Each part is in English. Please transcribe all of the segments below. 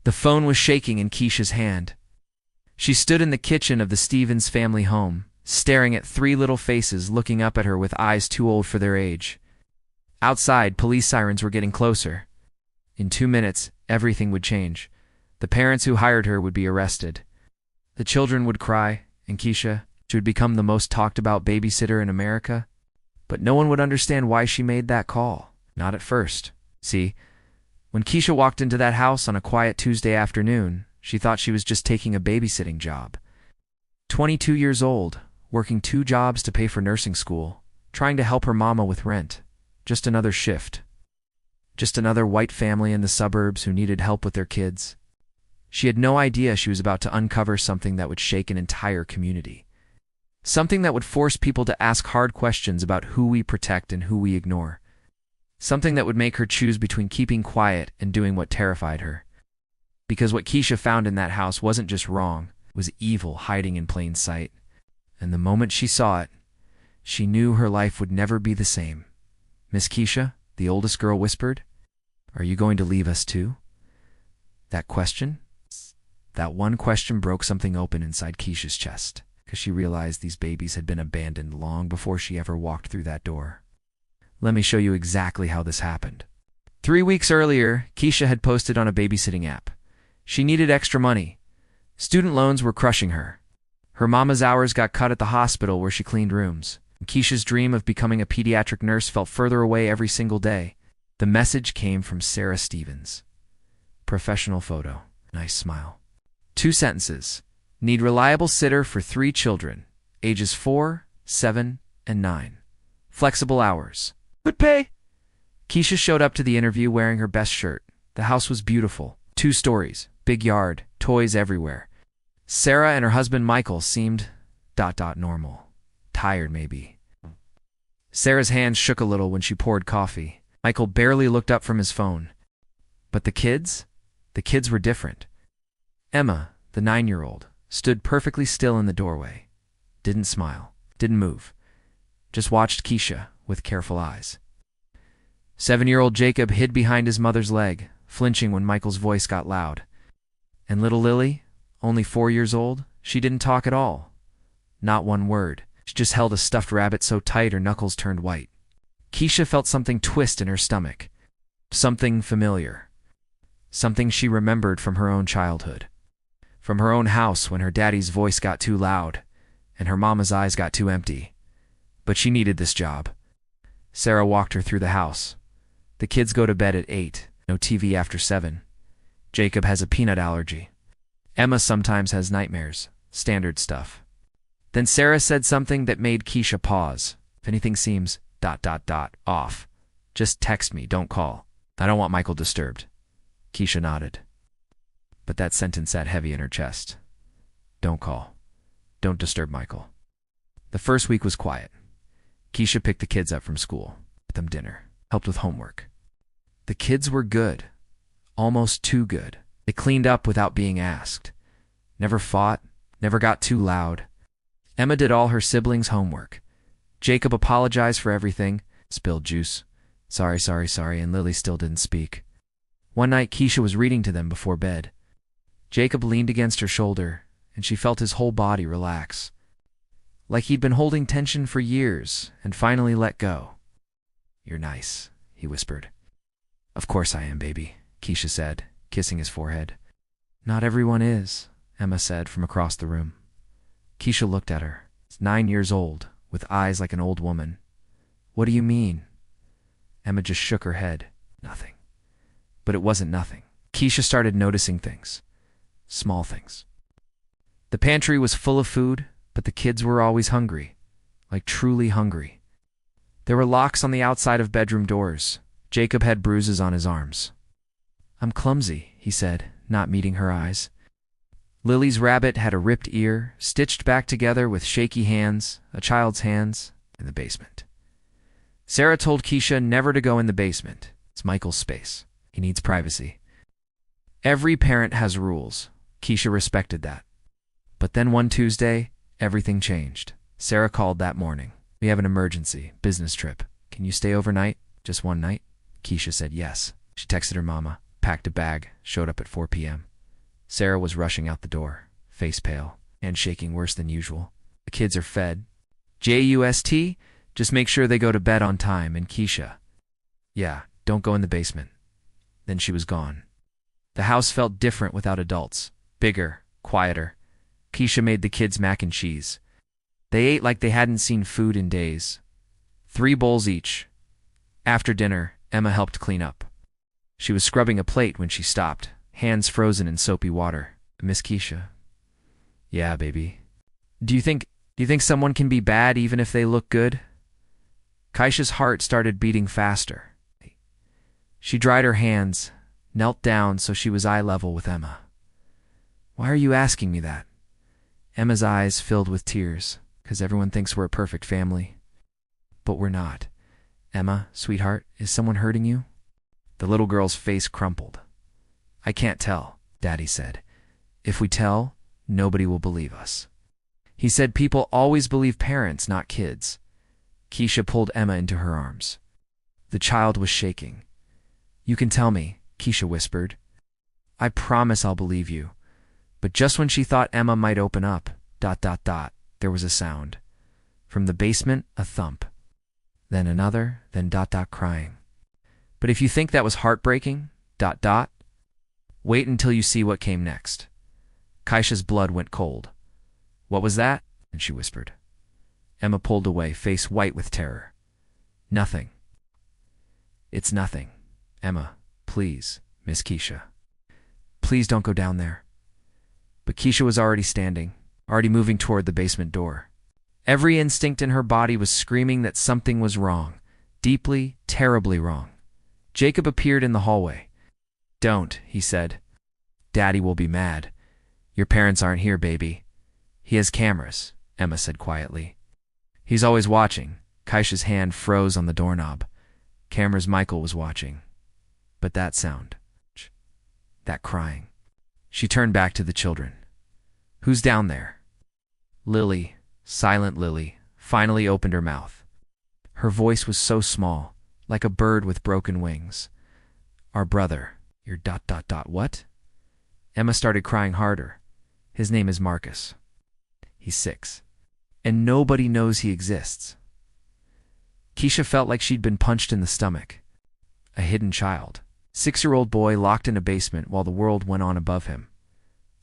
The phone was shaking in Keisha's hand. She stood in the kitchen of the Stevens family home, staring at three little faces looking up at her with eyes too old for their age. Outside, police sirens were getting closer. In 2 minutes, everything would change. The parents who hired her would be arrested. The children would cry, and Keisha, she would become the most talked about babysitter in America. But no one would understand why she made that call. Not at first. See, when Keisha walked into that house on a quiet Tuesday afternoon, she thought she was just taking a babysitting job. 22 years old, working 2 jobs to pay for nursing school, trying to help her mama with rent. Just another shift. Just another white family in the suburbs who needed help with their kids. She had no idea she was about to uncover something that would shake an entire community. Something that would force people to ask hard questions about who we protect and who we ignore. Something that would make her choose between keeping quiet and doing what terrified her. Because what Keisha found in that house wasn't just wrong, it was evil hiding in plain sight. And the moment she saw it, she knew her life would never be the same. "Miss Keisha," the oldest girl whispered, "are you going to leave us too?" That question? That one question broke something open inside Keisha's chest, because she realized these babies had been abandoned long before she ever walked through that door. Let me show you exactly how this happened. 3 weeks earlier, Keisha had posted on a babysitting app. She needed extra money. Student loans were crushing her. Her mama's hours got cut at the hospital where she cleaned rooms. Keisha's dream of becoming a pediatric nurse felt further away every single day. The message came from Sarah Stevens. Professional photo. Nice smile. 2 sentences. Need reliable sitter for 3 children, ages 4, 7, and 9. Flexible hours. Good pay. Keisha showed up to the interview wearing her best shirt. The house was beautiful. 2 stories, big yard, toys everywhere. Sarah and her husband Michael seemed ... normal. Tired, maybe. Sarah's hands shook a little when she poured coffee. Michael barely looked up from his phone. But the kids? The kids were different. Emma, the 9-year-old, stood perfectly still in the doorway. Didn't smile, didn't move. Just watched Keisha with careful eyes. 7-year-old Jacob hid behind his mother's leg, flinching when Michael's voice got loud. And little Lily, only 4 years old, she didn't talk at all. Not one word. She just held a stuffed rabbit so tight her knuckles turned white. Keisha felt something twist in her stomach. Something familiar. Something she remembered from her own childhood. From her own house when her daddy's voice got too loud and her mama's eyes got too empty. But she needed this job. Sarah walked her through the house. The kids go to bed at 8. No TV after 7. Jacob has a peanut allergy. Emma sometimes has nightmares. Standard stuff. Then Sarah said something that made Keisha pause. If anything seems ... off, just text me, don't call. I don't want Michael disturbed. Keisha nodded. But that sentence sat heavy in her chest. Don't call. Don't disturb Michael. The first week was quiet. Keisha picked the kids up from school, bought them dinner, helped with homework. The kids were good. Almost too good. They cleaned up without being asked. Never fought, never got too loud. Emma did all her siblings' homework. Jacob apologized for everything, spilled juice. Sorry, and Lily still didn't speak. One night Keisha was reading to them before bed. Jacob leaned against her shoulder, and she felt his whole body relax. Like he'd been holding tension for years, and finally let go. "You're nice," he whispered. "Of course I am, baby," Keisha said, kissing his forehead. "Not everyone is," Emma said from across the room. Keisha looked at her. 9 years old, with eyes like an old woman. "What do you mean?" Emma just shook her head. Nothing. But it wasn't nothing. Keisha started noticing things. Small things. The pantry was full of food, but the kids were always hungry. Like truly hungry. There were locks on the outside of bedroom doors. Jacob had bruises on his arms. "I'm clumsy," he said, not meeting her eyes. Lily's rabbit had a ripped ear, stitched back together with shaky hands, a child's hands, in the basement. Sarah told Keisha never to go in the basement. It's Michael's space. He needs privacy. Every parent has rules. Keisha respected that. But then one Tuesday, everything changed. Sarah called that morning. "We have an emergency, business trip. Can you stay overnight? Just one night?" Keisha said yes. She texted her mama, packed a bag, showed up at 4 p.m. Sarah was rushing out the door, face pale, and shaking worse than usual. The kids are fed. Just, just make sure they go to bed on time, and Keisha. Yeah, don't go in the basement. Then she was gone. The house felt different without adults. Bigger, quieter. Keisha made the kids mac and cheese. They ate like they hadn't seen food in days. 3 bowls each. After dinner, Emma helped clean up. She was scrubbing a plate when she stopped, hands frozen in soapy water. Miss Keisha. Yeah, baby. Do you think someone can be bad even if they look good? Keisha's heart started beating faster. She dried her hands, knelt down so she was eye level with Emma. Why are you asking me that? Emma's eyes filled with tears, because everyone thinks we're a perfect family. But we're not. Emma, sweetheart, is someone hurting you? The little girl's face crumpled. I can't tell, Daddy said. If we tell, nobody will believe us. He said people always believe parents, not kids. Keisha pulled Emma into her arms. The child was shaking. You can tell me, Keisha whispered. I promise I'll believe you. But just when she thought Emma might open up, ... there was a sound. From the basement, a thump. Then another, then ... crying. But if you think that was heartbreaking, ... wait until you see what came next. Keisha's blood went cold. What was that? And she whispered. Emma pulled away, face white with terror. Nothing. It's nothing. Emma, please, Miss Keisha. Please don't go down there. But Keisha was already standing, already moving toward the basement door. Every instinct in her body was screaming that something was wrong, deeply, terribly wrong. Jacob appeared in the hallway. Don't, he said. Daddy will be mad. Your parents aren't here, baby. He has cameras, Emma said quietly. He's always watching. Keisha's hand froze on the doorknob. Cameras Michael was watching. But that sound. That crying. She turned back to the children. Who's down there? Lily, silent Lily, finally opened her mouth. Her voice was so small, like a bird with broken wings. Our brother. Your ... what? Emma started crying harder. His name is Marcus. He's 6. And nobody knows he exists. Keisha felt like she'd been punched in the stomach. A hidden child. 6-year-old boy locked in a basement while the world went on above him.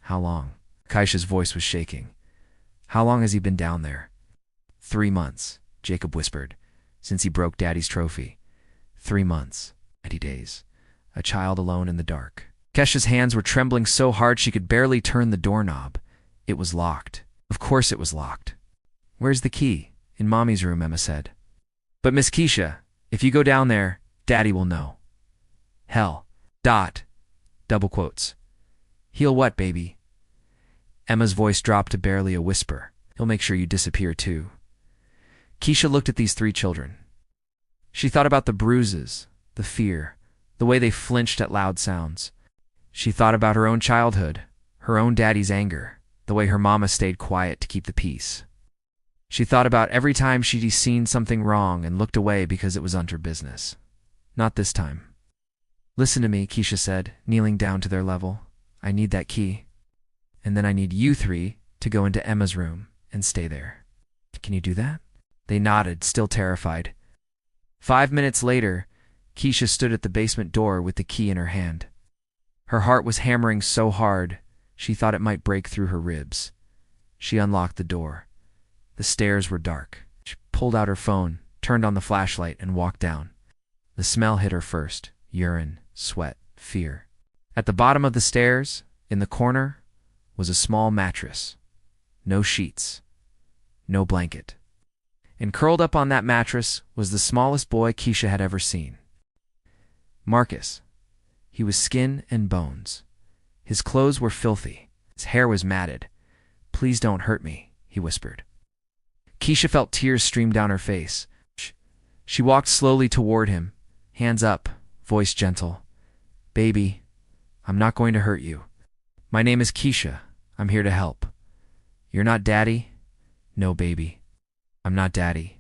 How long? Keisha's voice was shaking. How long has he been down there? 3 months, Jacob whispered, since he broke Daddy's trophy. 3 months. 90 days. A child alone in the dark. Keisha's hands were trembling so hard she could barely turn the doorknob. It was locked. Of course it was locked. Where's the key? In Mommy's room, Emma said. But Miss Keisha, if you go down there, Daddy will know. Hell. ... double quotes. He'll what, baby? Emma's voice dropped to barely a whisper. He'll make sure you disappear too. Keisha looked at these 3 children. She thought about the bruises, the fear, the way they flinched at loud sounds. She thought about her own childhood, her own daddy's anger, the way her mama stayed quiet to keep the peace. She thought about every time she'd seen something wrong and looked away because it was her business. Not this time. Listen to me, Keisha said, kneeling down to their level. I need that key. And then I need you 3 to go into Emma's room and stay there. Can you do that? They nodded, still terrified. 5 minutes later, Keisha stood at the basement door with the key in her hand. Her heart was hammering so hard, she thought it might break through her ribs. She unlocked the door. The stairs were dark. She pulled out her phone, turned on the flashlight, and walked down. The smell hit her first. Urine, sweat, fear. At the bottom of the stairs, in the corner, was a small mattress. No sheets. No blanket. And curled up on that mattress was the smallest boy Keisha had ever seen. Marcus. He was skin and bones. His clothes were filthy. His hair was matted. Please don't hurt me, he whispered. Keisha felt tears stream down her face. She walked slowly toward him, hands up, voice gentle. Baby, I'm not going to hurt you. My name is Keisha. I'm here to help. You're not Daddy? No, baby. I'm not Daddy.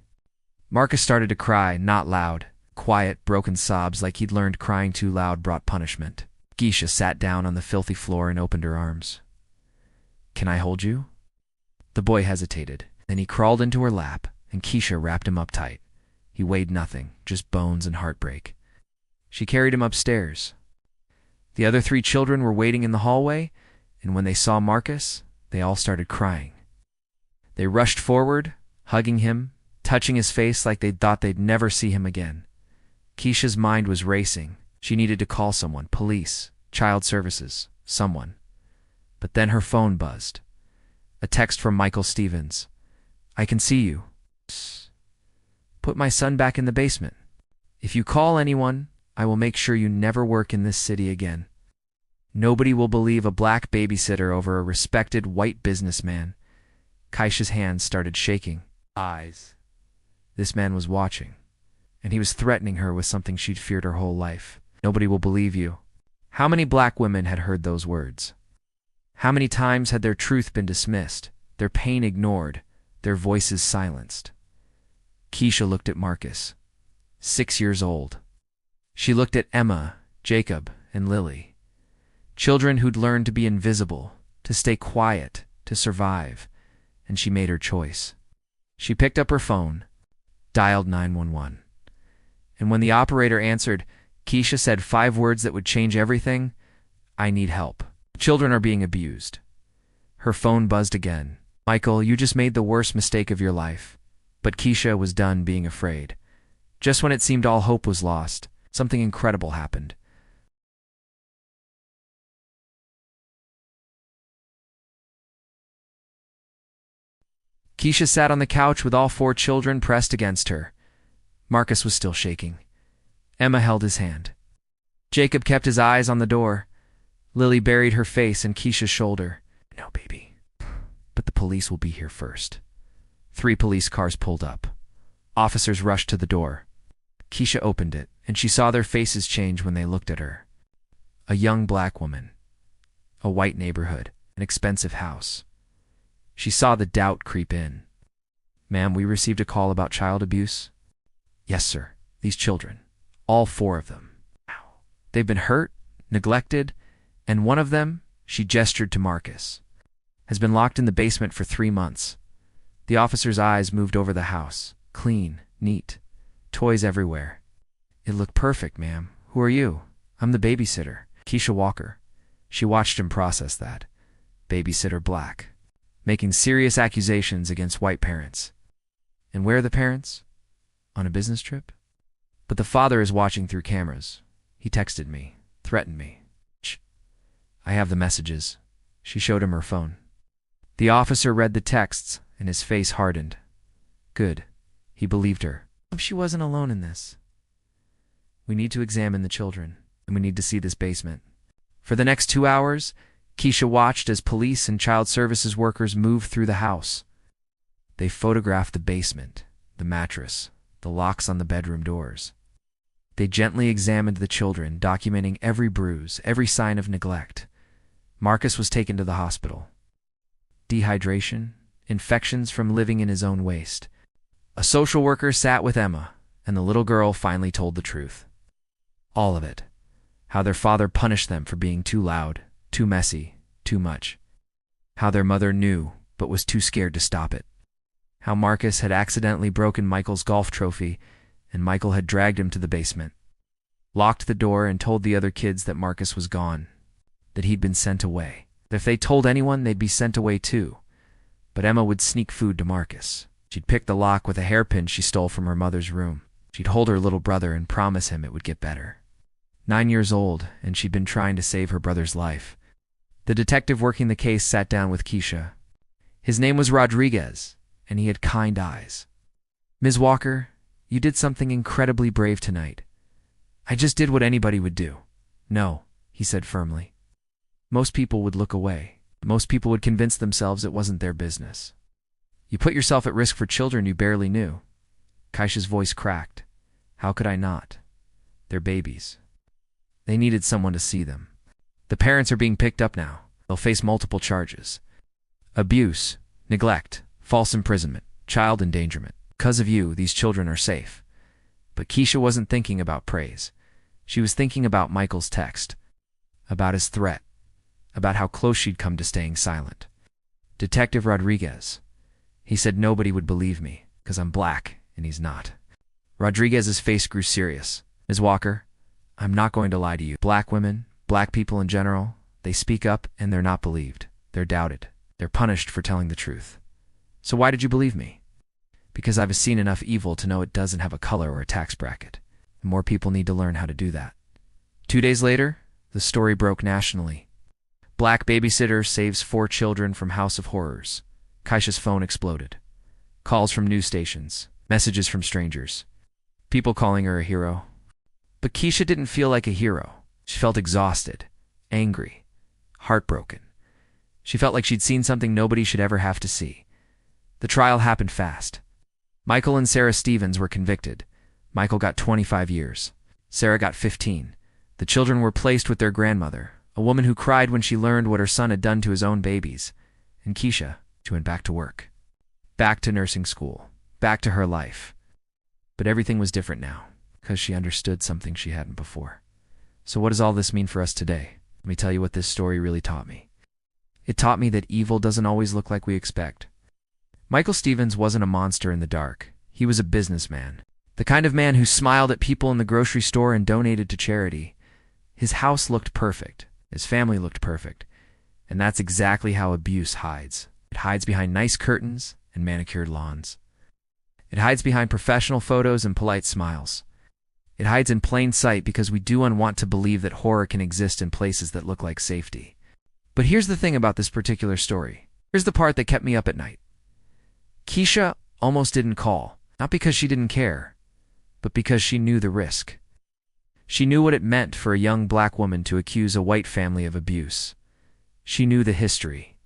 Marcus started to cry, not loud. Quiet, broken sobs like he'd learned crying too loud brought punishment. Keisha sat down on the filthy floor and opened her arms. "Can I hold you?" The boy hesitated. Then he crawled into her lap, and Keisha wrapped him up tight. He weighed nothing, just bones and heartbreak. She carried him upstairs. The other 3 children were waiting in the hallway, and when they saw Marcus, they all started crying. They rushed forward, hugging him, touching his face like they thought they'd never see him again. Keisha's mind was racing. She needed to call someone, police, child services, someone. But then her phone buzzed. A text from Michael Stevens. "I can see you. Put my son back in the basement. If you call anyone, I will make sure you never work in this city again. Nobody will believe a black babysitter over a respected white businessman." Keisha's hands started shaking. Eyes. This man was watching, and he was threatening her with something she'd feared her whole life. "Nobody will believe you." How many black women had heard those words? How many times had their truth been dismissed, their pain ignored, their voices silenced? Keisha looked at Marcus, 6 years old. She looked at Emma, Jacob, and Lily. Children who'd learned to be invisible, to stay quiet, to survive, and she made her choice. She picked up her phone, dialed 911. And when the operator answered, Keisha said 5 words that would change everything. "I need help. Children are being abused." Her phone buzzed again. "Michael, you just made the worst mistake of your life." But Keisha was done being afraid. Just when it seemed all hope was lost, something incredible happened. Keisha sat on the couch with all 4 children pressed against her. Marcus was still shaking. Emma held his hand. Jacob kept his eyes on the door. Lily buried her face in Keisha's shoulder. "No, baby. But the police will be here first." 3 police cars pulled up. Officers rushed to the door. Keisha opened it, and she saw their faces change when they looked at her. A young black woman. A white neighborhood. An expensive house. She saw the doubt creep in. "Ma'am, we received a call about child abuse." "Yes, sir. These children. All 4 of them. They've been hurt, neglected, and one of them," she gestured to Marcus, "has been locked in the basement for 3 months. The officer's eyes moved over the house. Clean, neat, toys everywhere. "It looked perfect, ma'am. Who are you?" "I'm the babysitter, Keisha Walker." She watched him process that. Babysitter black. Making serious accusations against white parents. "And where are the parents?" "On a business trip." "But the father is watching through cameras. He texted me, threatened me." "Shh. I have the messages." She showed him her phone. The officer read the texts, and his face hardened. Good. He believed her. She wasn't alone in this. "We need to examine the children, and we need to see this basement." For the next 2 hours, Keisha watched as police and child services workers moved through the house. They photographed the basement, the mattress, the locks on the bedroom doors. They gently examined the children, documenting every bruise, every sign of neglect. Marcus was taken to the hospital. Dehydration, infections from living in his own waste. A social worker sat with Emma, and the little girl finally told the truth. All of it. How their father punished them for being too loud, too messy, too much. How their mother knew, but was too scared to stop it. How Marcus had accidentally broken Michael's golf trophy, and Michael had dragged him to the basement. Locked the door and told the other kids that Marcus was gone, that he'd been sent away. That if they told anyone, they'd be sent away too. But Emma would sneak food to Marcus. She'd pick the lock with a hairpin she stole from her mother's room. She'd hold her little brother and promise him it would get better. 9 years old, and she'd been trying to save her brother's life. The detective working the case sat down with Keisha. His name was Rodriguez, and he had kind eyes. "Ms. Walker, you did something incredibly brave tonight." "I just did what anybody would do." "No," he said firmly. "Most people would look away. Most people would convince themselves it wasn't their business. You put yourself at risk for children you barely knew." Keisha's voice cracked. "How could I not? They're babies. They needed someone to see them. The parents are being picked up now. They'll face multiple charges. Abuse, neglect, false imprisonment, child endangerment. Because of you, these children are safe." But Keisha wasn't thinking about praise. She was thinking about Michael's text. about his threat, about how close she'd come to staying silent. Detective Rodriguez. He said nobody would believe me, 'cause I'm black, and he's not. Rodriguez's face grew serious. Ms. Walker, I'm not going to lie to you. Black women, black people in general, they speak up and they're not believed. They're doubted. They're punished for telling the truth. So why did you believe me? Because I've seen enough evil to know it doesn't have a color or a tax bracket. More people need to learn how to do that. 2 days later, the story broke nationally. Black babysitter saves 4 children from house of horrors. Keisha's phone exploded. Calls from news stations, messages from strangers. People calling her a hero. But Keisha didn't feel like a hero. She felt exhausted, angry, heartbroken. She felt like she'd seen something nobody should ever have to see. The trial happened fast. Michael and Sarah Stevens were convicted. Michael got 25 years. Sarah got 15. The children were placed with their grandmother, a woman who cried when she learned what her son had done to his own babies. And Keisha, she went back to work. Back to nursing school. Back to her life. But everything was different now, because she understood something she hadn't before. So what does all this mean for us today? Let me tell you what this story really taught me. It taught me that evil doesn't always look like we expect. Michael Stevens wasn't a monster in the dark. He was a businessman. The kind of man who smiled at people in the grocery store and donated to charity. His house looked perfect. His family looked perfect. And that's exactly how abuse hides. It hides behind nice curtains and manicured lawns. It hides behind professional photos and polite smiles. It hides in plain sight because we do want to believe that horror can exist in places that look like safety. But here's the thing about this particular story. Here's the part that kept me up at night. Keisha almost didn't call, not because she didn't care, but because she knew the risk. She knew what it meant for a young black woman to accuse a white family of abuse. She knew the history.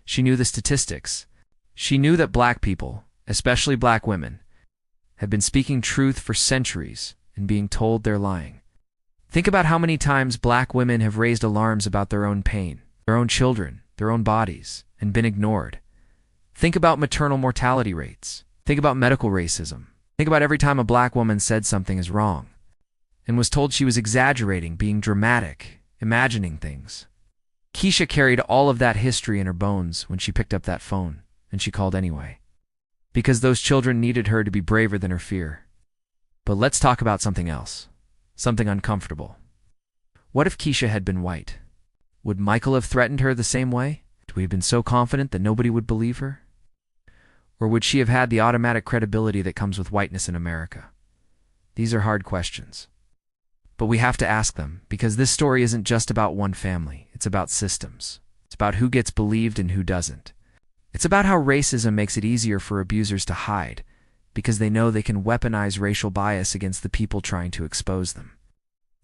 She knew the statistics. She knew that black people, especially black women, have been speaking truth for centuries and being told they're lying. Think about how many times black women have raised alarms about their own pain, their own children, their own bodies, and been ignored. Think about maternal mortality rates. Think about medical racism. Think about every time a black woman said something is wrong and was told she was exaggerating, being dramatic, imagining things. Keisha carried all of that history in her bones when she picked up that phone, and she called anyway. Because those children needed her to be braver than her fear. But let's talk about something else. Something uncomfortable. What if Keisha had been white? Would Michael have threatened her the same way? Would we have been so confident that nobody would believe her? Or would she have had the automatic credibility that comes with whiteness in America? These are hard questions. But we have to ask them, because this story isn't just about one family. It's about systems. It's about who gets believed and who doesn't. It's about how racism makes it easier for abusers to hide, because they know they can weaponize racial bias against the people trying to expose them.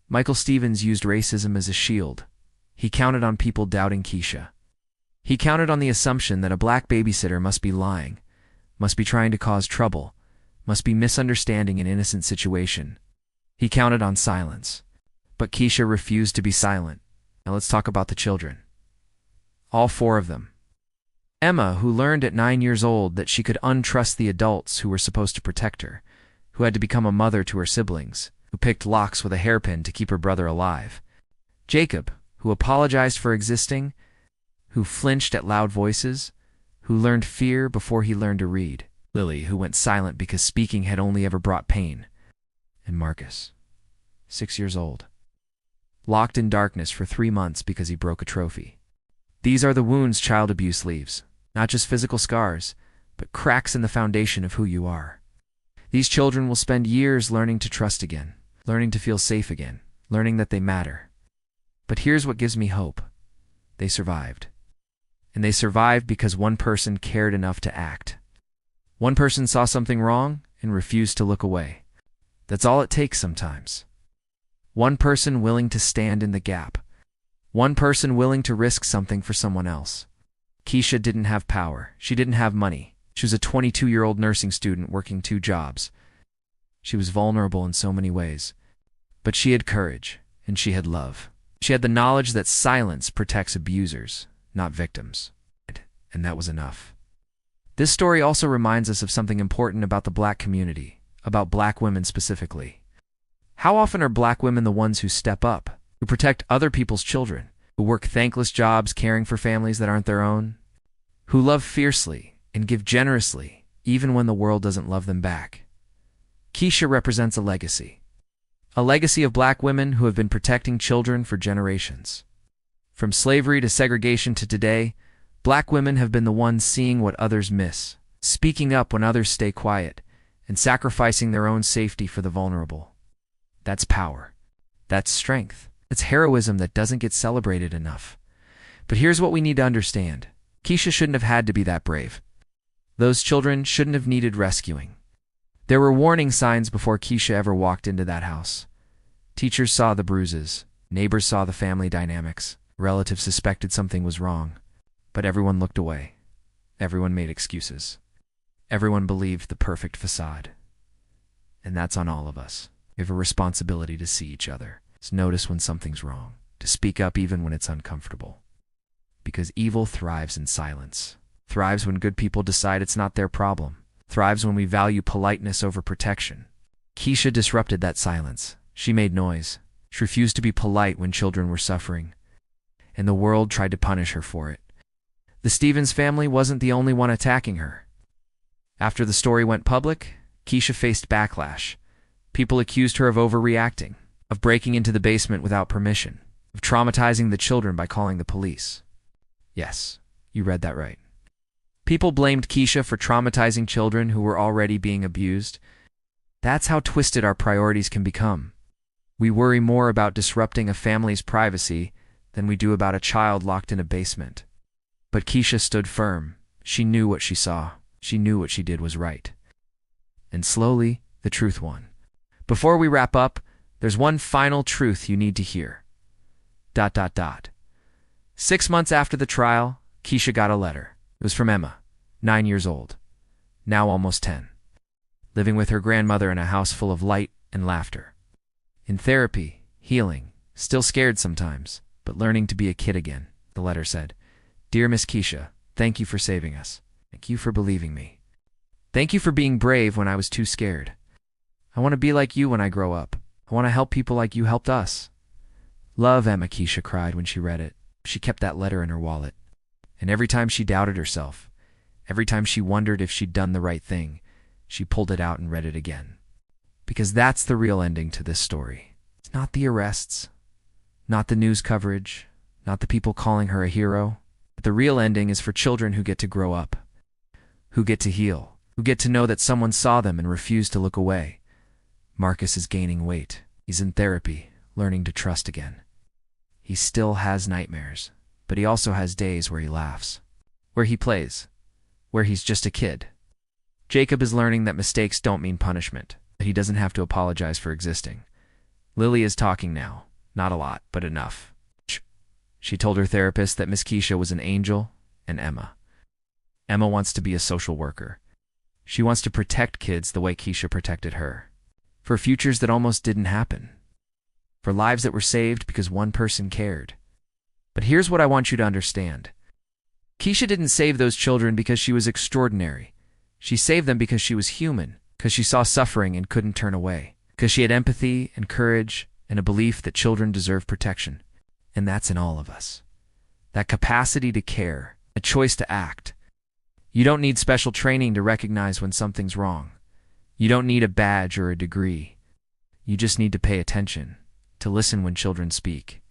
Michael Stevens used racism as a shield. He counted on people doubting Keisha. He counted on the assumption that a black babysitter must be lying, must be trying to cause trouble, must be misunderstanding an innocent situation. He counted on silence. But Keisha refused to be silent. Now let's talk about the children. All 4 of them. Emma, who learned at 9 years old that she could untrust the adults who were supposed to protect her, who had to become a mother to her siblings, who picked locks with a hairpin to keep her brother alive. Jacob, who apologized for existing, who flinched at loud voices, who learned fear before he learned to read. Lily, who went silent because speaking had only ever brought pain. And Marcus, 6 years old, locked in darkness for 3 months because he broke a trophy. These are the wounds child abuse leaves, not just physical scars, but cracks in the foundation of who you are. These children will spend years learning to trust again, learning to feel safe again, learning that they matter. But here's what gives me hope. They survived. And they survived because one person cared enough to act. One person saw something wrong and refused to look away. That's all it takes sometimes. One person willing to stand in the gap. One person willing to risk something for someone else. Keisha didn't have power. She didn't have money. She was a 22-year-old nursing student working 2 jobs. She was vulnerable in so many ways. But she had courage, and she had love. She had the knowledge that silence protects abusers, not victims. And that was enough. This story also reminds us of something important about the black community, about black women specifically. How often are black women the ones who step up, who protect other people's children, who work thankless jobs caring for families that aren't their own, who love fiercely and give generously even when the world doesn't love them back. Keisha represents a legacy of black women who have been protecting children for generations. From slavery to segregation to today, black women have been the ones seeing what others miss, speaking up when others stay quiet, and sacrificing their own safety for the vulnerable. That's power. That's strength. It's heroism that doesn't get celebrated enough. But here's what we need to understand. Keisha shouldn't have had to be that brave. Those children shouldn't have needed rescuing. There were warning signs before Keisha ever walked into that house. Teachers saw the bruises. Neighbors saw the family dynamics. Relatives suspected something was wrong. But everyone looked away. Everyone made excuses. Everyone believed the perfect facade. And that's on all of us. We have a responsibility to see each other, to notice when something's wrong, to speak up even when it's uncomfortable. Because evil thrives in silence, thrives when good people decide it's not their problem, thrives when we value politeness over protection. Keisha disrupted that silence. She made noise. She refused to be polite when children were suffering. And the world tried to punish her for it. The Stevens family wasn't the only one attacking her. After the story went public, Keisha faced backlash. People accused her of overreacting, of breaking into the basement without permission, of traumatizing the children by calling the police. Yes, you read that right. People blamed Keisha for traumatizing children who were already being abused. That's how twisted our priorities can become. We worry more about disrupting a family's privacy than we do about a child locked in a basement. But Keisha stood firm. She knew what she saw. She knew what she did was right. And slowly, the truth won. Before we wrap up, there's one final truth you need to hear. ... 6 months after the trial, Keisha got a letter. It was from Emma, 9 years old, now almost 10, living with her grandmother in a house full of light and laughter. In therapy, healing, still scared sometimes, but learning to be a kid again, the letter said. Dear Miss Keisha, thank you for saving us. Thank you for believing me. Thank you for being brave when I was too scared. I want to be like you when I grow up. I want to help people like you helped us. Love, Emma, Keisha cried when she read it. She kept that letter in her wallet. And every time she doubted herself, every time she wondered if she'd done the right thing, she pulled it out and read it again. Because that's the real ending to this story. It's not the arrests, not the news coverage, not the people calling her a hero. But the real ending is for children who get to grow up, who get to heal, who get to know that someone saw them and refused to look away. Marcus is gaining weight. He's in therapy, learning to trust again. He still has nightmares, but he also has days where he laughs, where he plays, where he's just a kid. Jacob is learning that mistakes don't mean punishment, that he doesn't have to apologize for existing. Lily is talking now, not a lot, but enough. She told her therapist that Miss Keisha was an angel and Emma. Emma wants to be a social worker. She wants to protect kids the way Keisha protected her. For futures that almost didn't happen. For lives that were saved because one person cared. But here's what I want you to understand. Keisha didn't save those children because she was extraordinary. She saved them because she was human, because she saw suffering and couldn't turn away, because she had empathy and courage and a belief that children deserve protection. And that's in all of us. That capacity to care, a choice to act. You don't need special training to recognize when something's wrong. You don't need a badge or a degree. You just need to pay attention, to listen when children speak,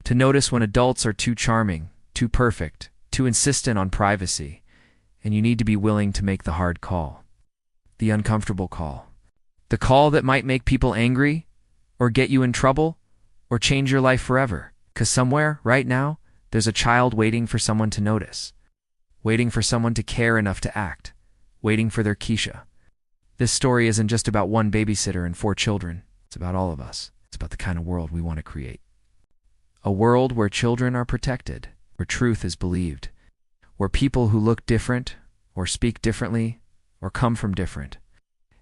to notice when adults are too charming, too perfect, too insistent on privacy, and you need to be willing to make the hard call, the uncomfortable call, the call that might make people angry, or get you in trouble, or change your life forever. Because somewhere, right now, there's a child waiting for someone to notice, waiting for someone to care enough to act, waiting for their Keisha. This story isn't just about one babysitter and 4 children. It's about all of us. It's about the kind of world we want to create. A world where children are protected, where truth is believed, where people who look different, or speak differently, or come from different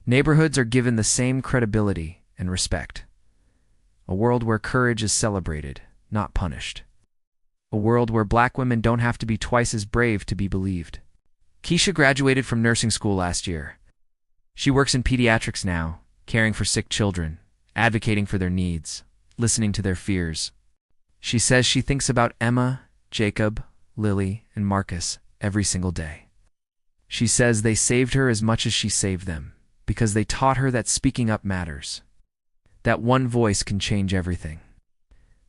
neighborhoods are given the same credibility and respect. A world where courage is celebrated, not punished. A world where black women don't have to be twice as brave to be believed. Keisha graduated from nursing school last year. She works in pediatrics now, caring for sick children, advocating for their needs, listening to their fears. She says she thinks about Emma, Jacob, Lily, and Marcus every single day. She says they saved her as much as she saved them, because they taught her that speaking up matters. That one voice can change everything.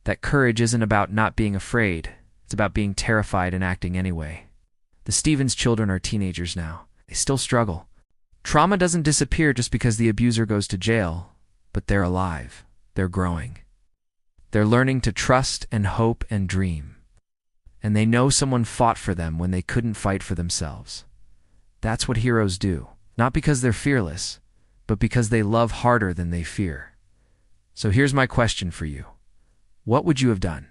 That courage isn't about not being afraid, it's about being terrified and acting anyway. The Stevens children are teenagers now. They still struggle. Trauma doesn't disappear just because the abuser goes to jail, but they're alive. They're growing. They're learning to trust and hope and dream. And they know someone fought for them when they couldn't fight for themselves. That's what heroes do. Not because they're fearless, but because they love harder than they fear. So here's my question for you. What would you have done?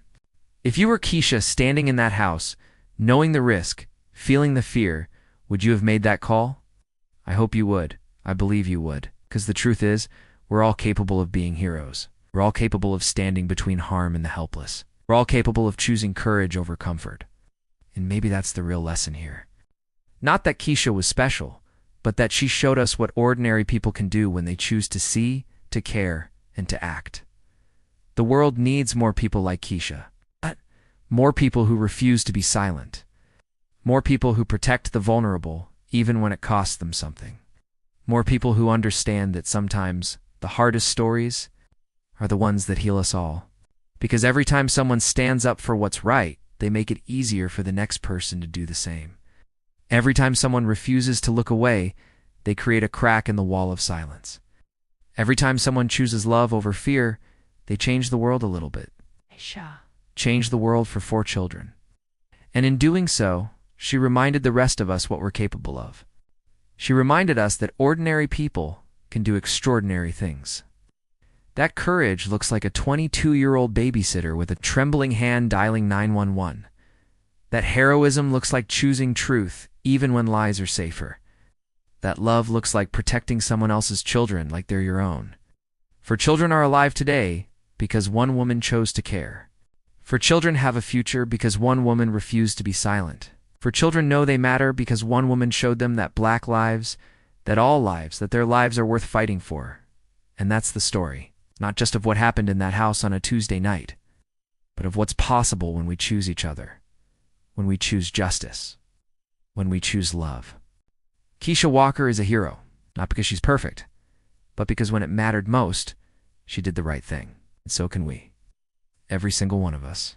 If you were Keisha standing in that house, knowing the risk, feeling the fear, would you have made that call? I hope you would. I believe you would. Because the truth is, we're all capable of being heroes. We're all capable of standing between harm and the helpless. We're all capable of choosing courage over comfort. And maybe that's the real lesson here. Not that Keisha was special, but that she showed us what ordinary people can do when they choose to see, to care, and to act. The world needs more people like Keisha. More people who refuse to be silent. More people who protect the vulnerable, even when it costs them something. More people who understand that sometimes the hardest stories are the ones that heal us all. Because every time someone stands up for what's right, they make it easier for the next person to do the same. Every time someone refuses to look away, they create a crack in the wall of silence. Every time someone chooses love over fear, they change the world a little bit. Change the world for 4 children. And in doing so, she reminded the rest of us what we're capable of. She reminded us that ordinary people can do extraordinary things. That courage looks like a 22-year-old babysitter with a trembling hand dialing 911. That heroism looks like choosing truth even when lies are safer. That love looks like protecting someone else's children like they're your own. For children are alive today because one woman chose to care. For children have a future because one woman refused to be silent. For children know they matter because one woman showed them that black lives, that all lives, that their lives are worth fighting for. And that's the story. Not just of what happened in that house on a Tuesday night, but of what's possible when we choose each other, when we choose justice, when we choose love. Keisha Walker is a hero, not because she's perfect, but because when it mattered most, she did the right thing. And so can we. Every single one of us.